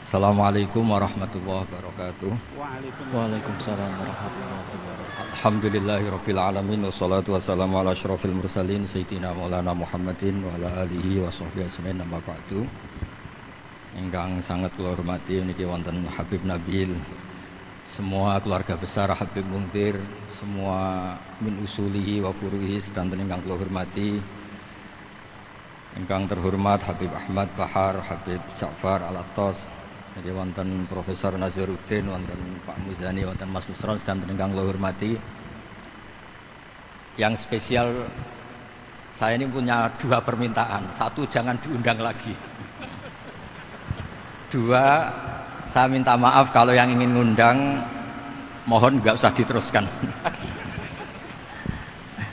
Assalamualaikum warahmatullahi wabarakatuh. Waalaikumsalam warahmatullahi wabarakatuh. Alhamdulillahirabbil alamin wassalatu wassalamu ala asyrofil mursalin sayyidina Maulana Muhammadin wa ala alihi wa sahbihi ajmain amma ba'du. Ingkang sangat kula hormati niki wonten Habib Nabil, semua keluarga besar Habib Muntir, semua min usulihi wa furuhi sedanten ingkang kula hormati. Ingkang terhormat Habib Ahmad Bahar, Habib Ja'far Al-Attas, jadi wonten Profesor Nazaruddin, wonten Pak Muzani, wonten Mas Nusron sedanten ingkang kula hormati. Yang spesial, saya ini punya dua permintaan. Satu, jangan diundang lagi. Dua, saya minta maaf kalau yang ingin ngundang mohon nggak usah diteruskan.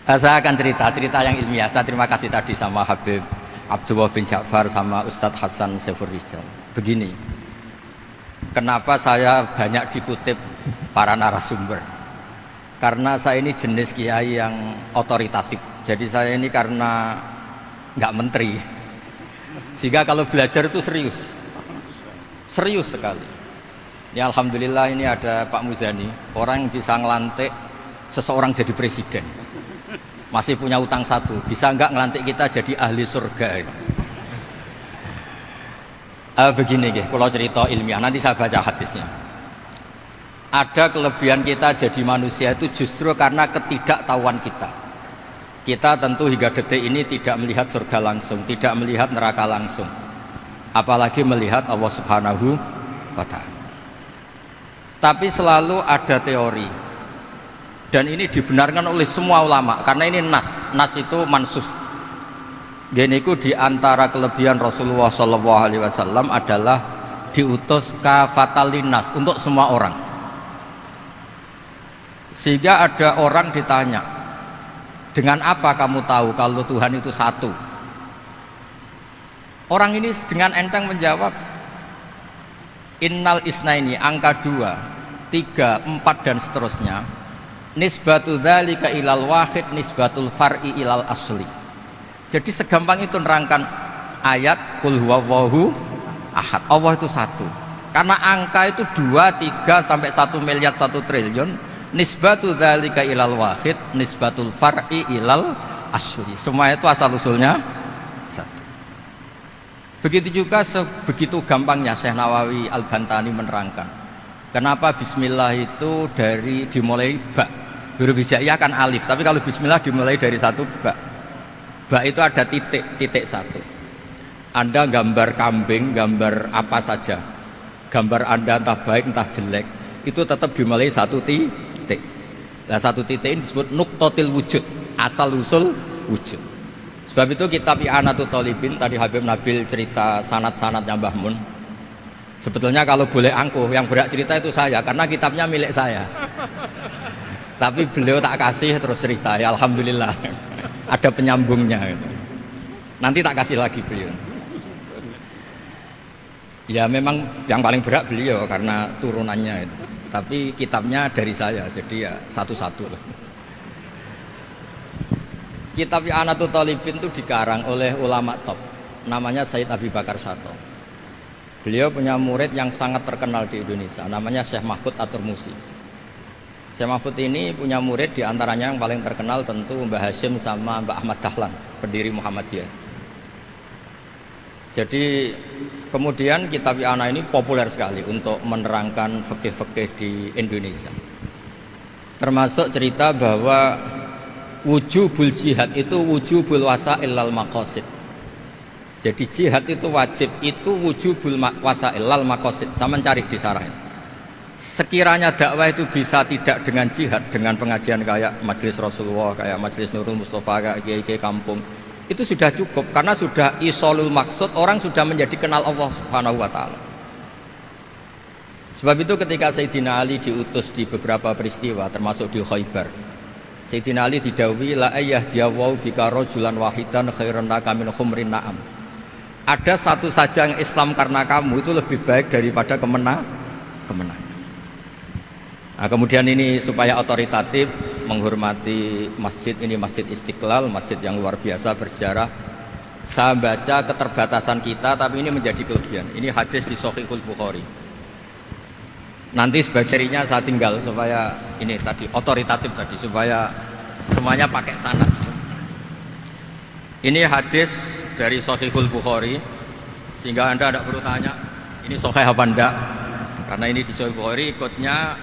Saya akan cerita yang ilmiah. Saya terima kasih tadi sama Habib Abdullah bin Ja'far sama Ustadz Hasan Saifur Rijal. Begini, kenapa saya banyak dikutip para narasumber? Karena saya ini jenis kiai yang otoritatif. Jadi saya ini karena nggak menteri, sehingga kalau belajar itu serius sekali. Ya alhamdulillah ini ada Pak Muzani, orang yang bisa ngelantik seseorang jadi presiden. Masih punya utang satu, bisa nggak ngelantik kita jadi ahli surga? Begini kalau cerita ilmiah, nanti saya baca hadisnya. Ada kelebihan kita jadi manusia itu justru karena ketidaktahuan kita. Kita tentu hingga detik ini tidak melihat surga langsung, tidak melihat neraka langsung, apalagi melihat Allah Subhanahu wa Ta'ala. Tapi selalu ada teori, dan ini dibenarkan oleh semua ulama karena ini nas itu mansus. Geniku di antara kelebihan Rasulullah SAW adalah diutus kafatan linnas untuk semua orang. Sehingga ada orang ditanya, dengan apa kamu tahu kalau Tuhan itu satu? Orang ini dengan enteng menjawab, innal isnaini, angka 2, 3, 4 dan seterusnya. Nisbatu dzalika ilal wahid nisbatul far'i ilal asli. Jadi segampang itu nerangkan ayat qul huwallahu ahad, Allah itu satu. Karena angka itu 2, 3 sampai 1 miliar 1 triliun. Nisbatu dzalika ilal wahid nisbatul far'i ilal asli. Semua itu asal usulnya satu. Begitu juga begitu gampangnya Syekh Nawawi Al-Bantani menerangkan kenapa bismillah itu dimulai ba. Huruf hijaiyah kan alif, tapi kalau bismillah dimulai dari satu ba. Ba itu ada titik satu. Anda gambar kambing, gambar apa saja, gambar Anda entah baik entah jelek, itu tetap dimulai satu titik. Nah satu titik ini disebut nuqtatil wujud, asal usul wujud. Sebab itu kitab I'anatul Thalibin, tadi Habib Nabil cerita sanad-sanadnya Mbah Mun. Sebetulnya kalau boleh angkuh, yang berhak cerita itu saya, karena kitabnya milik saya. Tapi beliau tak kasih terus cerita, ya alhamdulillah ada penyambungnya gitu. Nanti tak kasih lagi beliau. Ya memang yang paling berat beliau karena turunannya itu. Tapi kitabnya dari saya, jadi ya satu-satu lah. Kitab I'anatul Thalibin itu dikarang oleh ulama top, namanya Sayyid Abi Bakar Sato. Beliau punya murid yang sangat terkenal di Indonesia, namanya Syekh Mahfud At-Turmusi. Syekh Mahfud ini punya murid, diantaranya yang paling terkenal tentu Mbah Hashim sama Mbah Ahmad Dahlan, pendiri Muhammadiyah. Jadi kemudian kitab I'anah ini populer sekali untuk menerangkan fikih-fikih di Indonesia. Termasuk cerita bahwa wujubul jihad itu wujubul wasail lal maqasid. Jadi jihad itu wajib, itu wujubul wasail lal maqasid. Sama cari di sarah. Sekiranya dakwah itu bisa tidak dengan jihad, dengan pengajian kayak Majelis Rasulullah, kayak Majelis Nurul Mustafa, kayak kiai-kiai kampung, itu sudah cukup karena sudah isolul maksud, orang sudah menjadi kenal Allah Subhanahu wa Ta'ala. Sebab itu ketika Sayyidina Ali diutus di beberapa peristiwa termasuk di Khaybar, Sayyidina Ali didhawuhi la ayyahdiyawu bika rajulan wahidan khairan laka min humrin na'am. Ada satu saja yang Islam karena kamu itu lebih baik daripada kemenangan. Nah, kemudian ini supaya otoritatif menghormati masjid ini, Masjid Istiqlal, masjid yang luar biasa bersejarah. Saya baca keterbatasan kita, tapi ini menjadi kelebihan. Ini hadis di Shahihul Bukhari. Nanti sebagai cirinya saya tinggal supaya ini tadi otoritatif tadi, supaya semuanya pakai sanad. Ini hadis dari Shahihul Bukhari, sehingga Anda tidak perlu tanya ini sahih apa enggak, karena ini di Shahihul Bukhari ikutnya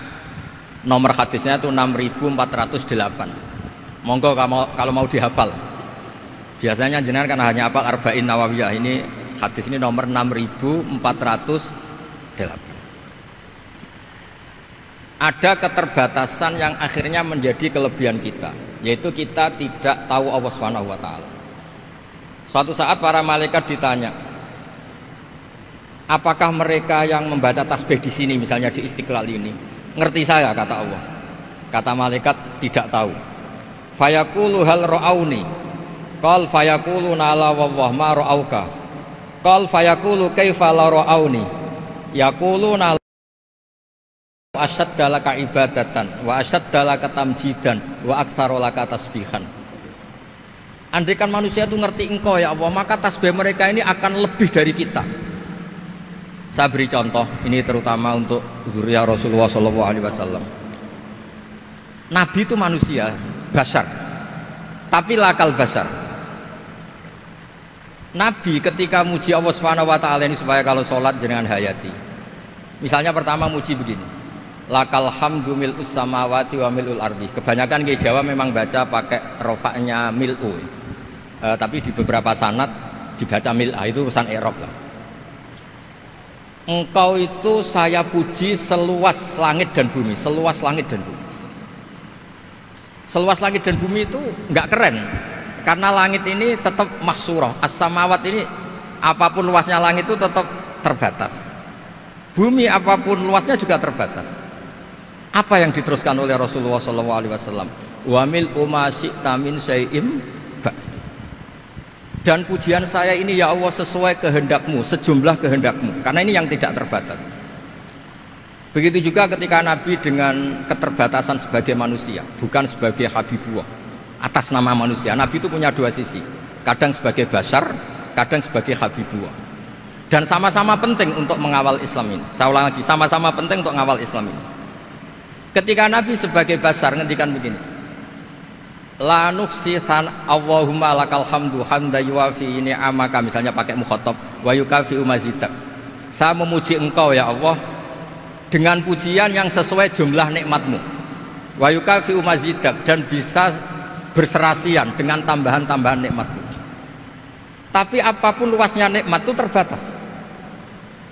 nomor hadisnya itu 6408. Monggo kalau mau dihafal. Biasanya jenengan kan hanya hafal Arba'in Nawawiyah. Ini hadis ini nomor 6408. Ada keterbatasan yang akhirnya menjadi kelebihan kita, yaitu kita tidak tahu Allah Subhanahu wa taala. Suatu saat para malaikat ditanya, apakah mereka yang membaca tasbih di sini, misalnya di Istiqlal ini, ngerti saya? Kata Allah. Kata malaikat, tidak tahu. Fayaqulu hal ra'auni. Qal fayaqulu nala wallah ma ra'auka. Qal fayaqulu kaifa la ra'auni. Yaquluna asyadda laka ibadatan wa asyadda laka tamjidan wa aktsara laka tasbihan. Andaikan manusia itu ngerti engkau ya Allah, maka tasbih mereka ini akan lebih dari kita. Saya beri contoh, ini terutama untuk dzurriyyah Rasulullah SAW. Nabi itu manusia, basar, tapi lakal basar. Nabi ketika muji Allah Subhanahu wa taala ini supaya kalau sholat jangan hayati. Misalnya pertama muji begini. Lakal hamdu mil'us samawati wa mil'ul ardi. Kebanyakan di Jawa memang baca pakai rofaknya mil'u. Tapi di beberapa sanad dibaca mil'a, itu urusan i'rab lah. Engkau itu saya puji seluas langit dan bumi, seluas langit dan bumi. Seluas langit dan bumi itu enggak keren. Karena langit ini tetap mahsurah, as-samawat ini apapun luasnya langit itu tetap terbatas. Bumi apapun luasnya juga terbatas. Apa yang diteruskan oleh Rasulullah SAW? Wa mil umasyi'ta min syai'im ba'd. Dan pujian saya ini ya Allah sesuai kehendakmu, sejumlah kehendakmu. Karena ini yang tidak terbatas. Begitu juga ketika Nabi dengan keterbatasan sebagai manusia, bukan sebagai Habibullah. Atas nama manusia, Nabi itu punya dua sisi, kadang sebagai basar, kadang sebagai Habibullah, dan sama-sama penting untuk mengawal Islam ini. Saya ulang lagi, sama-sama penting untuk mengawal Islam ini. Ketika Nabi sebagai basar ngendikan begini, la nuhsi Allahumma lakal hamdu hamda yuwafi ni'amaka, misalnya pakai mukhatab, wa yukafi mazidak. Saya memuji engkau ya Allah dengan pujian yang sesuai jumlah nikmatmu, wa yukafi mazidak, dan bisa berserasian dengan tambahan-tambahan nikmatmu. Tapi apapun luasnya nikmat itu terbatas,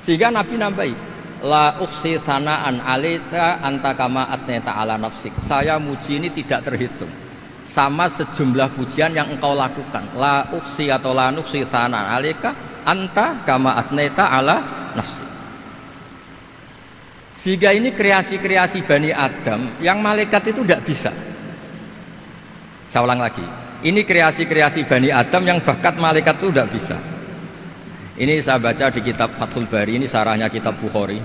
sehingga Nabi nambahi, la ukhsi thana'an alaika anta kama atneta ala nafsik. Saya muji ini tidak terhitung, sama sejumlah pujian yang engkau lakukan. La ukhsi atau la nukhsi thana'an alaika anta kama atneta ala nafsik. Sehingga ini kreasi-kreasi Bani Adam yang malaikat itu tidak bisa. Saya ulang lagi, ini kreasi-kreasi Bani Adam yang bakat malaikat itu tidak bisa. Ini saya baca di kitab Fathul Bari, ini sarahnya kitab Bukhari.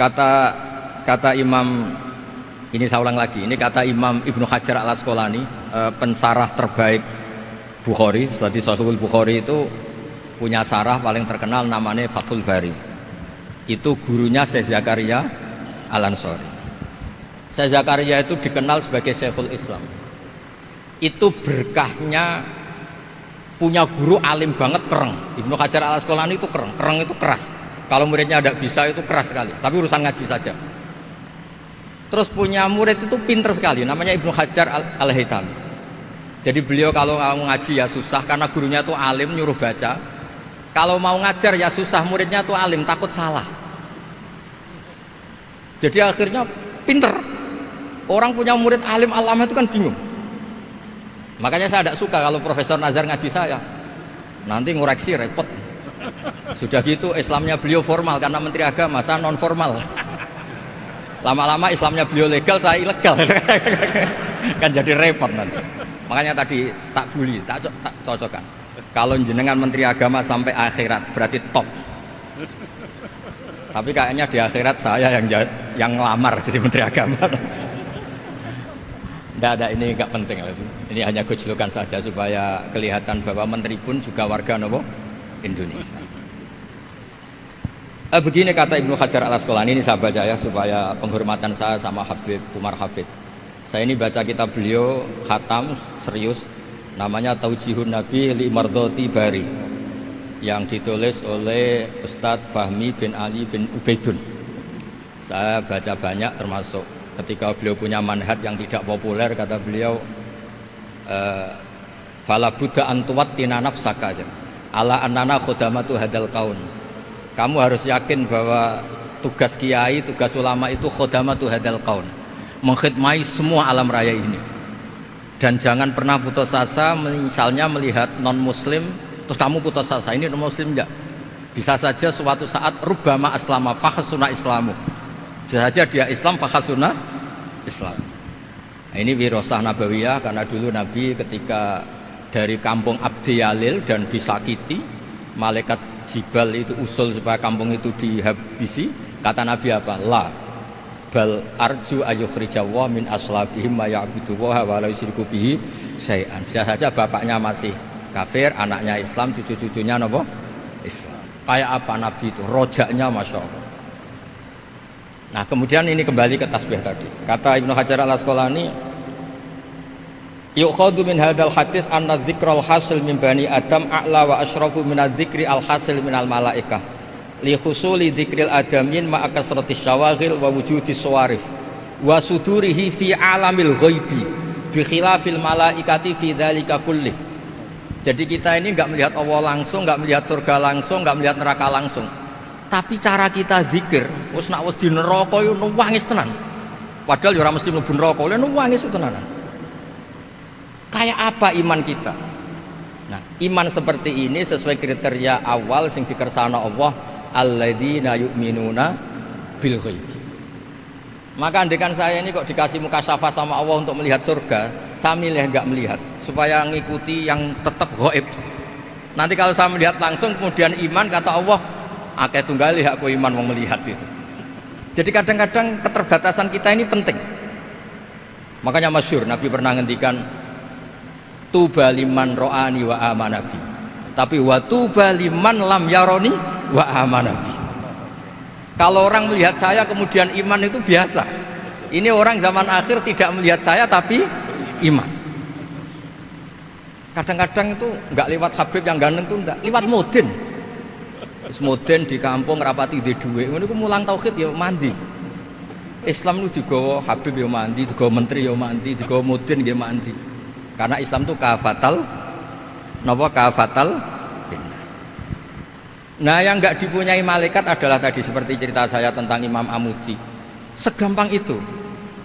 Kata Imam, ini saya ulang lagi, ini kata Imam Ibnu Hajar al-Asqalani, pensarah terbaik Bukhari. Seperti Shahihul Bukhari itu punya sarah paling terkenal namanya Fathul Bari. Itu gurunya Syekh Zakaria Al-Ansari. Syekh Zakaria itu dikenal sebagai Syekhul Islam. Itu berkahnya punya guru alim banget, kereng. Ibnu Hajar al-Asqalani itu kereng itu keras. Kalau muridnya tidak bisa itu keras sekali, tapi urusan ngaji saja. Terus punya murid itu pinter sekali, namanya Ibnu Hajar al-Haytami. Jadi beliau kalau mau ngaji ya susah, karena gurunya itu alim, nyuruh baca. Kalau mau ngajar ya susah, muridnya itu alim, takut salah. Jadi akhirnya pinter. Orang punya murid alim alama itu kan bingung. Makanya saya tidak suka kalau Profesor Nazar ngaji saya, nanti ngoreksi repot. Sudah gitu Islamnya beliau formal karena Menteri Agama, saya non formal. Lama-lama Islamnya beliau legal, saya ilegal. Kan jadi repot nanti. Makanya tadi tak bully, tak cocokkan. Kalau jenengan Menteri Agama sampai akhirat berarti top. Tapi kayaknya di akhirat saya yang ngelamar jadi Menteri Agama. Tidak, ini nggak penting. Ini hanya gojlokan saja supaya kelihatan bahwa menteri pun juga warga nopo Indonesia. Begini kata Ibnu Hajar Al Asqalani, ini saya baca ya supaya penghormatan saya sama Habib Umar Hafid. Saya ini baca kitab beliau khatam serius, namanya Taujihun Nabi li Mardoti Bari, yang ditulis oleh Ustadz Fahmi bin Ali bin Ubaidun. Saya baca banyak, termasuk ketika beliau punya manhaj yang tidak populer, kata beliau fala buddha antuwattina nafsaka ala annana khudamatu hadal kaun. Kamu harus yakin bahwa tugas kiai, tugas ulama itu khudamatu hadal kaun, mengkhidmati semua alam raya ini. Dan jangan pernah putus asa, misalnya melihat non muslim terus kamu putus asa, ini non muslim enggak. Bisa saja suatu saat rubbama aslama fakhasuna islamu, bisa saja dia Islam fakhasuna Islam. Nah, ini wirasah nabawiyah, karena dulu Nabi ketika dari kampung Abdi Yalil dan disakiti, malaikat Jibal itu usul supaya kampung itu dihabisi, kata Nabi apa? La bal arju ayukhrijawah min aslabihim ma ya'budu wa la yusyriku bihi syai'an. Bisa saja bapaknya masih kafir, anaknya Islam, cucu-cucunya napa? Islam. Kayak apa Nabi itu? Rojaknya Masya Allah. Nah kemudian ini kembali ke tasbih tadi. Kata Ibnu Hajar Al Asqalani, yukhadu min hadal hadis anna dzikral hasil min bani Adam a'la wa asyrafu min adzikri al hasil min al malaikah li khusuli dzikril adamin ma akasratis syawaghil wa wujudis sawarif wa sudurihi fi alamil ghaibi bi khilafil malaikati fi dzalika kullih. Jadi kita ini enggak melihat Allah langsung, enggak melihat surga langsung, enggak melihat neraka langsung. Tapi cara kita zikir, wis nak wis di neraka yo nuwangis tenan. Padahal yo ora mesti mlebu neraka, lha nuwangis tenanan. Kayak apa iman kita? Nah, iman seperti ini sesuai kriteria awal sing dikersana Allah, alladzina yu'minuna bil ghaib. Maka andekan saya ini kok dikasih mukasyafah sama Allah untuk melihat surga, saya milih enggak melihat supaya ngikuti yang tetap ghaib. Nanti kalau saya melihat langsung kemudian iman, kata Allah, akeh tunggali aku iman mau melihat itu. Jadi kadang-kadang keterbatasan kita ini penting. Makanya masyhur Nabi pernah ngendikan tuba liman ro'ani wa amanabi, tapi wa tuba liman lam yaroni wa amanabi. Kalau orang melihat saya kemudian iman itu biasa. Ini orang zaman akhir tidak melihat saya tapi iman. Kadang-kadang itu enggak lewat Habib yang ganteng itu enggak, lewat Mudin. Mudin di kampung rapati di duit, ini mulang tauhid ya mandi. Islam itu digawa Habib ya mandi, digawa menteri ya mandi, digawa Mudin ya mandi. Karena Islam itu kafatal, napa kafatal. Nah yang enggak dipunyai malaikat adalah tadi seperti cerita saya tentang Imam Amudi. Segampang itu.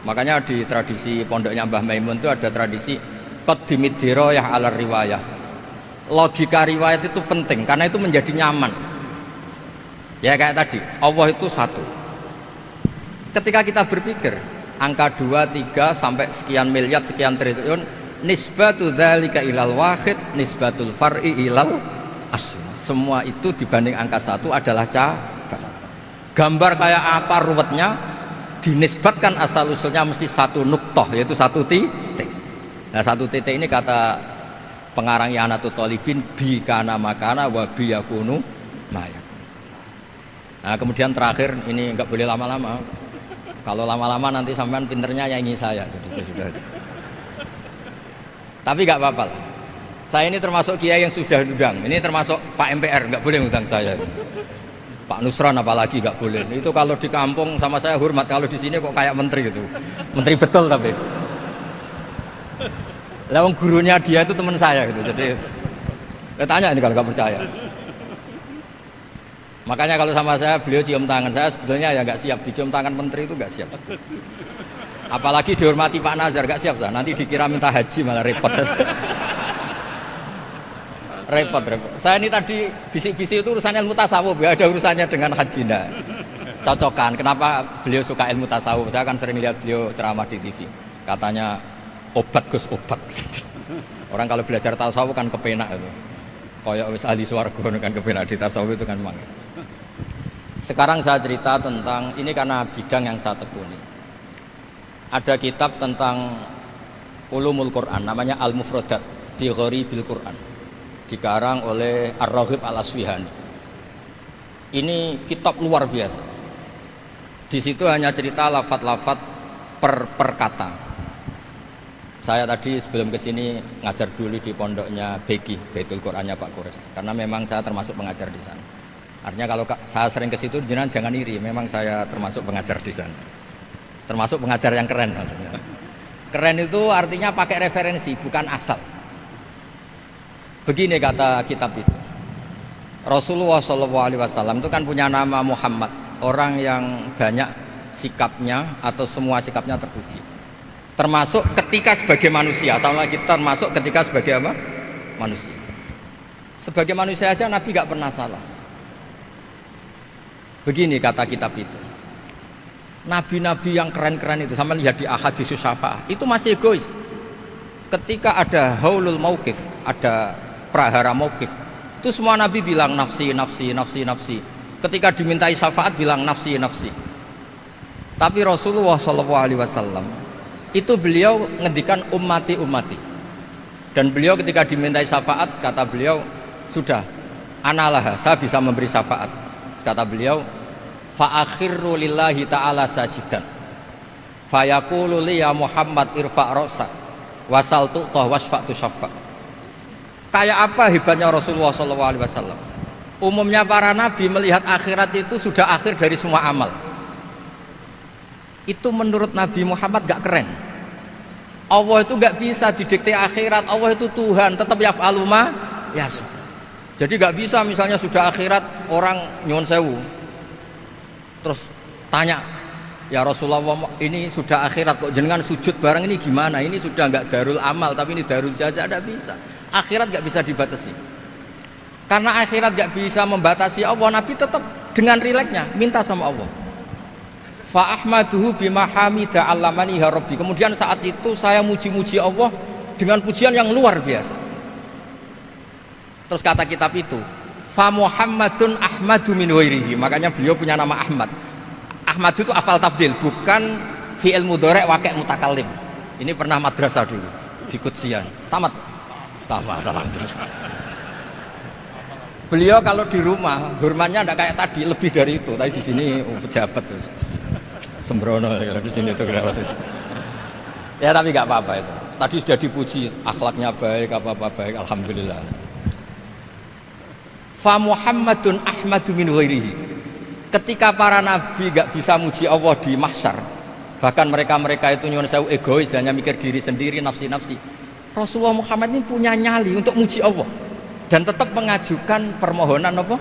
Makanya di tradisi pondoknya Mbah Maimun itu ada tradisi qaddimid dirayah ala riwayah. Logika riwayat itu penting karena itu menjadi nyaman. Ya kayak tadi, Allah itu satu. Ketika kita berpikir angka 2, 3 sampai sekian miliar, sekian triliun, nisbatu dzalika ilal wahid, nisbatul far'i ilal asl. Semua itu dibanding angka 1 adalah cabang. Gambar kayak apa ruwetnya, dinisbatkan asal usulnya mesti satu nuktoh, yaitu satu titik. Nah satu titik ini kata pengarang Ianatul Thalibin, bi kana makana wa bi yakunu mayak. Nah kemudian terakhir ini nggak boleh lama-lama. Kalau lama-lama nanti sampean pinternya nyanyi saya. Jadi sudah. Tapi nggak apa-apa lah. Saya ini termasuk kiai yang sudah diundang. Ini termasuk Pak MPR, nggak boleh ngundang saya. Pak Nusron apalagi nggak boleh. Itu kalau di kampung sama saya hormat. Kalau di sini kok kayak menteri gitu. Menteri betul tapi. Lawang gurunya dia itu teman saya gitu. Jadi tanya ini kalau nggak percaya. Makanya kalau sama saya beliau cium tangan, saya sebetulnya ya nggak siap dicium tangan menteri itu nggak siap. Apalagi dihormati Pak Nazar nggak siap, nanti dikira minta haji malah repot. repot. Saya ini tadi bisik-bisik itu urusan ilmu tasawuf, ya ada urusannya dengan haji. Nah, cocokan. Kenapa beliau suka ilmu tasawuf? Saya kan sering lihat beliau ceramah di TV. Katanya obat Gus obat. Orang kalau belajar tasawuf kan kepenak itu. Kayak wis ahli swarga kan kepenak di tasawuf itu kan memang. Sekarang saya cerita tentang ini karena bidang yang saya tekuni. Ada kitab tentang Ulumul Quran, namanya Al-Mufradat fi Gharibil Quran, dikarang oleh Ar-Raghib Al-Asfihani. Ini kitab luar biasa. Di situ hanya cerita lafat-lafat per kata. Saya tadi sebelum kesini ngajar dulu di pondoknya Beki, Baitul Qurannya Pak Kures, karena memang saya termasuk pengajar di sana. Artinya kalau saya sering ke situ, jangan iri, memang saya termasuk pengajar di sana. Termasuk pengajar yang keren maksudnya. Keren itu artinya pakai referensi, bukan asal. Begini kata kitab itu. Rasulullah SAW itu kan punya nama Muhammad, orang yang banyak sikapnya atau semua sikapnya terpuji. Termasuk ketika sebagai manusia, sama kita termasuk ketika sebagai apa? Manusia. Sebagai manusia aja Nabi gak pernah salah. Begini kata kitab itu, nabi-nabi yang keren-keren itu, sama lihat di Ahaditsus Syafa'ah, itu masih egois. Ketika ada haulul mauqif, ada prahara mauqif, itu semua nabi bilang nafsi, nafsi, nafsi, nafsi. Ketika dimintai syafaat bilang nafsi, nafsi. Tapi Rasulullah SAW itu beliau ngendikan ummati, ummati. Dan beliau ketika dimintai syafaat, kata beliau, sudah, analah, saya bisa memberi syafaat. Kata beliau, fa'akhirru lillahi ta'ala sajidan fayaqulu li ya Muhammad irfa' ra'sak wasal tu'tah wasfa'tu syaffa'. Kayak apa hebatnya Rasulullah SAW? Umumnya para nabi melihat akhirat itu sudah akhir dari semua amal. Itu menurut Nabi Muhammad gak keren. Allah itu gak bisa didikte akhirat. Allah itu Tuhan, tetap yaf'alu ma yasha. Jadi gak bisa misalnya sudah akhirat orang nyuwun sewu terus tanya, ya Rasulullah ini sudah akhirat kok jenengan sujud bareng ini gimana? Ini sudah gak darul amal tapi ini darul jaza. Tidak bisa. Akhirat gak bisa dibatasi. Karena akhirat gak bisa membatasi Allah, Nabi tetap dengan rileksnya minta sama Allah. Fa ahmaduhu bima hamida 'allamani ya rabbi. Kemudian saat itu saya muji-muji Allah dengan pujian yang luar biasa. Terus kata kitab itu, fa Muhammadun Ahmadu min ghairihi. Makanya beliau punya nama Ahmad. Ahmad itu afal tafdil, bukan fi'il mudhari' waqi' mutakallim. Ini pernah madrasah dulu di Kutsian. Tamat terus. Beliau kalau di rumah hormatnya enggak kayak tadi, lebih dari itu. Tadi di sini pejabat terus. Sembrono kalau di sini itu kenapa itu. Ya tapi enggak apa-apa itu. Tadi sudah dipuji, akhlaknya baik, apa-apa baik, alhamdulillah. Fa Muhammadun Ahmadu min ghairihi. Ketika para nabi gak bisa muji Allah di mahsyar, bahkan mereka itu nyuwun sewu egois, hanya mikir diri sendiri, nafsi-nafsi. Rasulullah Muhammad ini punya nyali untuk muji Allah dan tetap mengajukan permohonan apa?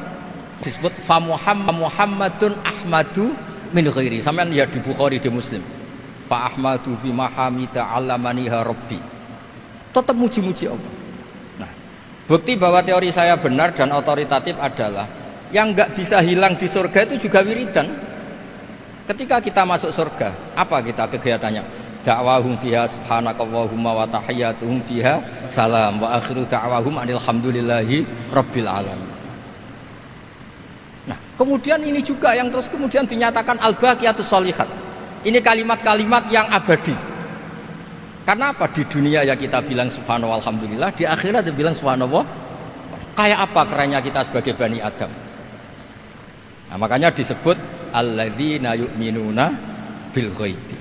Disebut fa Muhammadun Ahmadu min ghairihi. Sampeyan lihat di Bukhari, di Muslim. Fa Ahmadu fi mahamida 'allamaniha rabbi. Tetap muji-muji Allah. Bukti bahwa teori saya benar dan otoritatif adalah yang nggak bisa hilang di surga itu juga wiridan. Ketika kita masuk surga, apa kita kegiatannya? Da'wahum fiha subhanakallahumma wa tahiyyatuhum fiha salam wa akhiru da'wahum alhamdulillahi rabbil alamin. Nah, kemudian ini juga yang terus kemudian dinyatakan al-baqiyatus sholihat. Ini kalimat-kalimat yang abadi. Karena apa? Di dunia ya kita bilang subhanallah alhamdulillah, di akhirat dia bilang subhanallah. Kayak apa kerennya kita sebagai Bani Adam. Nah, makanya disebut alladzina yu'minuna bil ghaibi.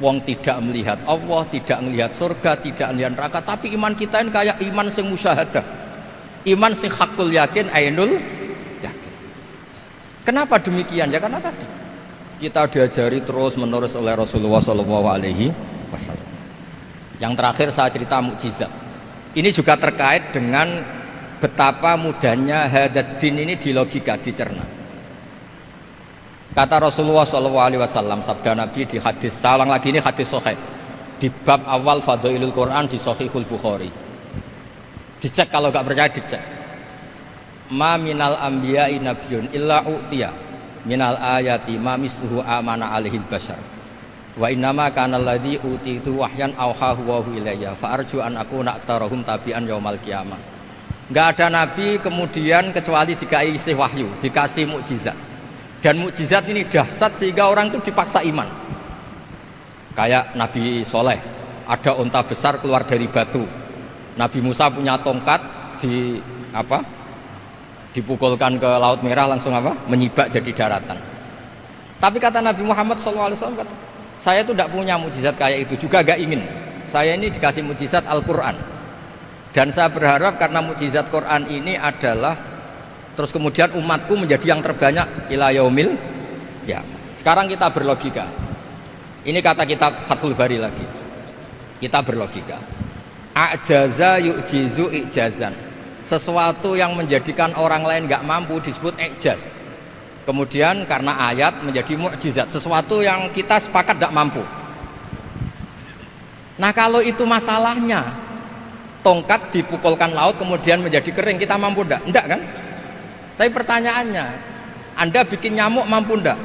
Wong tidak melihat Allah, tidak melihat surga, tidak melihat neraka, tapi iman kita ini kayak iman sing musyahadah. Iman sing hakul yakin, ainul yakin. Kenapa demikian? Ya karena tadi kita diajari terus menerus oleh Rasulullah SAW. Yang terakhir saya cerita mukjizat. Ini juga terkait dengan betapa mudahnya hadat din ini di logika, dicerna. Kata Rasulullah SAW, sabda Nabi di hadis, saya ulang lagi ini hadis sahih di bab awal Fadailul Quran di Sahihul Bukhari. Dicek kalau nggak percaya dicek. Ma minal anbiya'i nabiyyun illa u'tiya minal ayati ma misluhu amana alaihil bashar. Wa innama kana alladzi utitu wahyan auhahu wa ilayya fa arju an akuna aktsarahum tabi'an yaumal qiyamah. Enggak ada nabi kemudian kecuali dikasih wahyu, dikasih mukjizat. Dan mukjizat ini dahsyat sehingga orang itu dipaksa iman. Kayak Nabi Soleh ada unta besar keluar dari batu. Nabi Musa punya tongkat dipukulkan ke Laut Merah langsung menyibak jadi daratan. Tapi kata Nabi Muhammad SAW, saya itu tidak punya mukjizat kayak itu, juga gak ingin. Saya ini dikasih mukjizat Al-Quran, dan saya berharap karena mukjizat Quran ini adalah terus kemudian umatku menjadi yang terbanyak ila yaumil qiyamah. Sekarang kita berlogika. Ini kata kitab Fathul Bari lagi. Kita berlogika. A'jaza yu'jizu i'jazan. Sesuatu yang menjadikan orang lain nggak mampu disebut i'jaz. Kemudian karena ayat menjadi mukjizat, sesuatu yang kita sepakat tidak mampu. Nah kalau itu masalahnya, tongkat dipukulkan laut kemudian menjadi kering, kita mampu enggak? Enggak kan? Tapi pertanyaannya, Anda bikin nyamuk mampu enggak?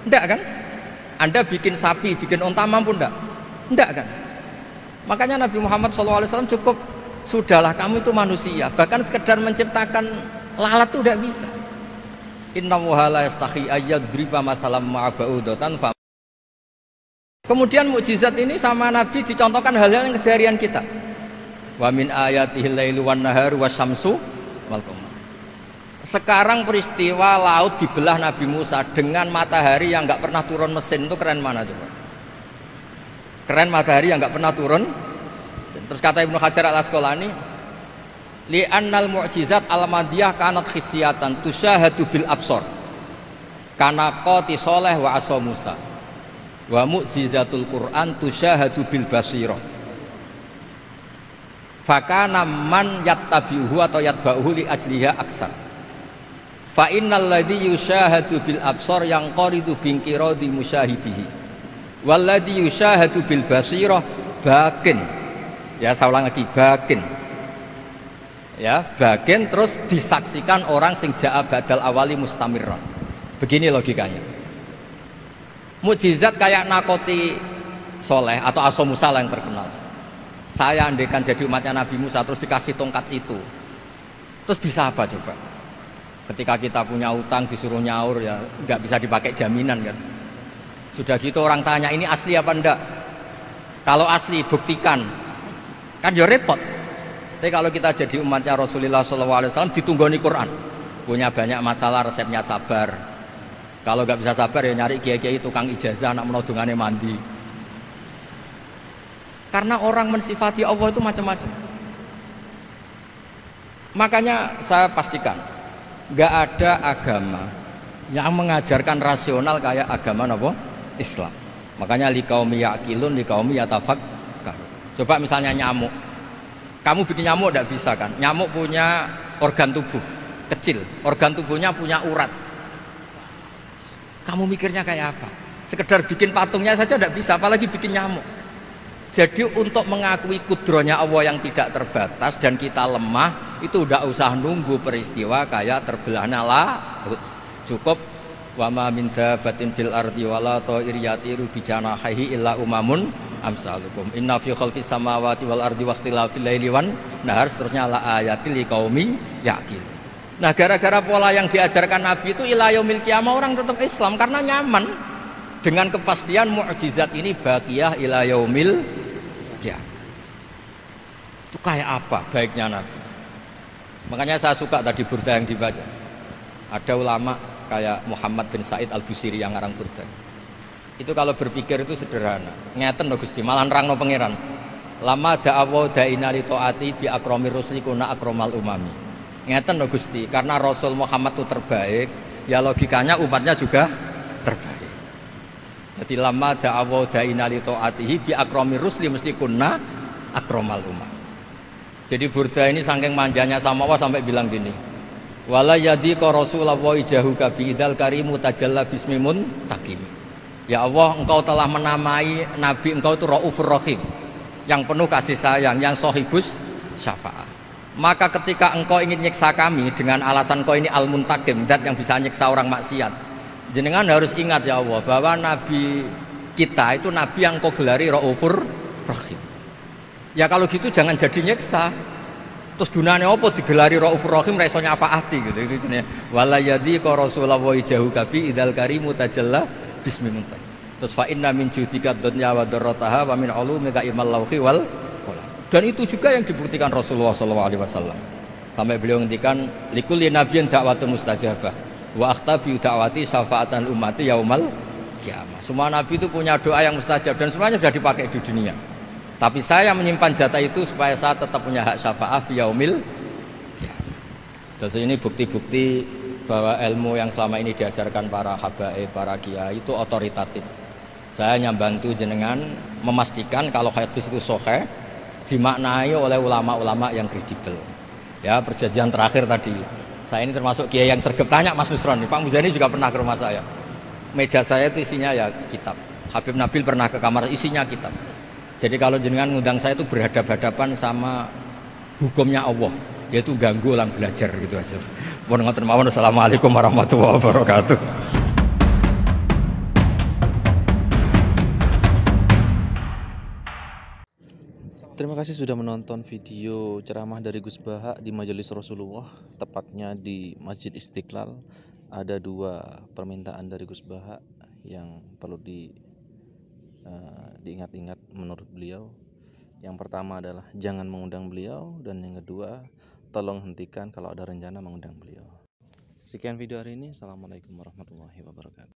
Enggak kan? Anda bikin sapi, bikin unta mampu enggak? Enggak kan? Makanya Nabi Muhammad SAW cukup, sudahlah kamu itu manusia, bahkan sekedar menciptakan lalat itu udah bisa. Inna wuhala yastahi ayyadriba masalam ma'aba'udatan. Kemudian mukjizat ini sama Nabi dicontohkan hal-hal yang keseharian kita. Wa min ayatihil lailu wan naharu wasyamsu wal qamar. Sekarang peristiwa laut dibelah Nabi Musa dengan matahari yang nggak pernah turun mesin, itu keren mana coba? Keren matahari yang nggak pernah turun. Terus kata Ibnu Hajar al-Asqalani, li'annal mu'jizat al-madiyah kanat khisyatan tusyahadu bil absor kana qati soleh wa asa Musa wa mu'jizatul Quran tusyahadu bil basirah fakana man yattabi'uhu atau yatba'uhu li ajliha aksar fa innal ladzi yusyahadu bil absor yang qaridu bingkiradi musyahidihi wal ladzi yusyahadu bil basirah bakin, ya saya ulang lagi, bakin, ya bagian terus disaksikan orang sing ja'a badal awali mustamirron. Begini logikanya. Mukjizat kayak nakoti soleh atau Asa Musa yang terkenal. Saya andaikan jadi umatnya Nabi Musa terus dikasih tongkat itu, terus bisa apa coba? Ketika kita punya utang disuruh nyaur, ya nggak bisa dipakai jaminan kan. Sudah gitu orang tanya ini asli apa enggak? Kalau asli buktikan, kan ya repot. Tapi kalau kita jadi umatnya Rasulullah SAW ditunggoni Quran, punya banyak masalah resepnya sabar. Kalau nggak bisa sabar ya nyari kiai-kiai tukang ijazah nak menodungannya mandi. Karena orang mensifati Allah itu macam-macam. Makanya saya pastikan nggak ada agama yang mengajarkan rasional kayak agama apa? Islam. Makanya liqaumi yaqilun liqaumi yatafakkarun. Coba misalnya nyamuk. Kamu bikin nyamuk tidak bisa kan? Nyamuk punya organ tubuh kecil, organ tubuhnya punya urat. Kamu mikirnya kayak apa? Sekedar bikin patungnya saja tidak bisa, apalagi bikin nyamuk. Jadi untuk mengakui kudrohnya Allah yang tidak terbatas dan kita lemah, itu tidak usah nunggu peristiwa kayak terbelahnya laut. Cukup wa ma min dabatin fil ardi wala ta'ir yatiru bi janahihi illa umamun amsalukum inna fi khalqis samawati wal ardi waqtilafil laili wan nahar, seterusnya la ayatil liqaumi yaqil. Nah gara-gara pola yang diajarkan Nabi itu ila yaumil qiyamah orang tetap Islam karena nyaman dengan kepastian mukjizat ini baqiyah ila yaumil qiyamah. Itu kayak apa baiknya Nabi. Makanya saya suka tadi burda yang dibaca. Ada ulama kayak Muhammad bin Said Al-Busiri yang ngarang burda. Itu kalau berpikir itu sederhana. Ngeten lho Gusti, malah nerangno pangeran. Lama da'awu da'ina li ta'ati bi akramir rusli kuna akramal umami. Ngeten lho Gusti, karena Rasul Muhammad itu terbaik, ya logikanya umatnya juga terbaik. Jadi lama da'awu da'ina li ta'atihi bi akramir rusli mesti kuna akramal umami. Jadi burda ini saking manjanya sama Allah sampai bilang gini. Wala yadika Rasulullah jahuka biidal karimu tajalla bismimun takim. Ya Allah, engkau telah menamai Nabi engkau itu Raufur Rahim, yang penuh kasih sayang, yang sohibus syafa'ah. Maka ketika engkau ingin nyiksa kami dengan alasan engkau ini al-muntakim, dat yang bisa nyiksa orang maksiat, jenengan harus ingat ya Allah bahwa Nabi kita itu Nabi yang engkau gelari Raufur Rahim. Ya kalau gitu jangan jadi nyiksa. Terus gunanya apa digelari Raufur Rahim ra iso nyafaati gitu. Itu jenenge wala yadi ka Rasulullah jahu kabi idal karimu tajalla bismillah. Terus fa inna min judika dunya wa darrataha wa min ulumika ilmal lawhi wal qalam. Dan itu juga yang dibuktikan Rasulullah SAW. Sampai beliau ngendikan likulli nabiyyin da'watun mustajabah wa akhtabi da'wati syafa'atan ummati yaumal kiamah. Semua nabi itu punya doa yang mustajab dan semuanya sudah dipakai di dunia. Tapi saya menyimpan jatah itu supaya saya tetap punya hak syafa'ah fi yaumil kiamah. Dan ini bukti-bukti bahwa ilmu yang selama ini diajarkan para habaib, para kiai itu otoritatif. Saya hanya bantu jenengan memastikan kalau hadis itu sahih dimaknai oleh ulama-ulama yang kredibel. Ya, perjanjian terakhir tadi. Saya ini termasuk kiai yang sergap, tanya Mas Nusron, Pak Muzani juga pernah ke rumah saya. Meja saya itu isinya ya kitab. Habib Nabil pernah ke kamar, isinya kitab. Jadi kalau jenengan ngundang saya itu berhadapan-hadapan sama hukumnya Allah, yaitu ganggu orang belajar gitu aja. Mohon ngoten mawon. Assalamualaikum warahmatullahi wabarakatuh. Terima kasih sudah menonton video ceramah dari Gus Baha di Majelis Rasulullah, tepatnya di Masjid Istiqlal. Ada 2 permintaan dari Gus Baha yang perlu diingat-ingat menurut beliau. Yang pertama adalah jangan mengundang beliau, dan yang kedua tolong hentikan kalau ada rencana mengundang beliau. Sekian video hari ini. Assalamualaikum warahmatullahi wabarakatuh.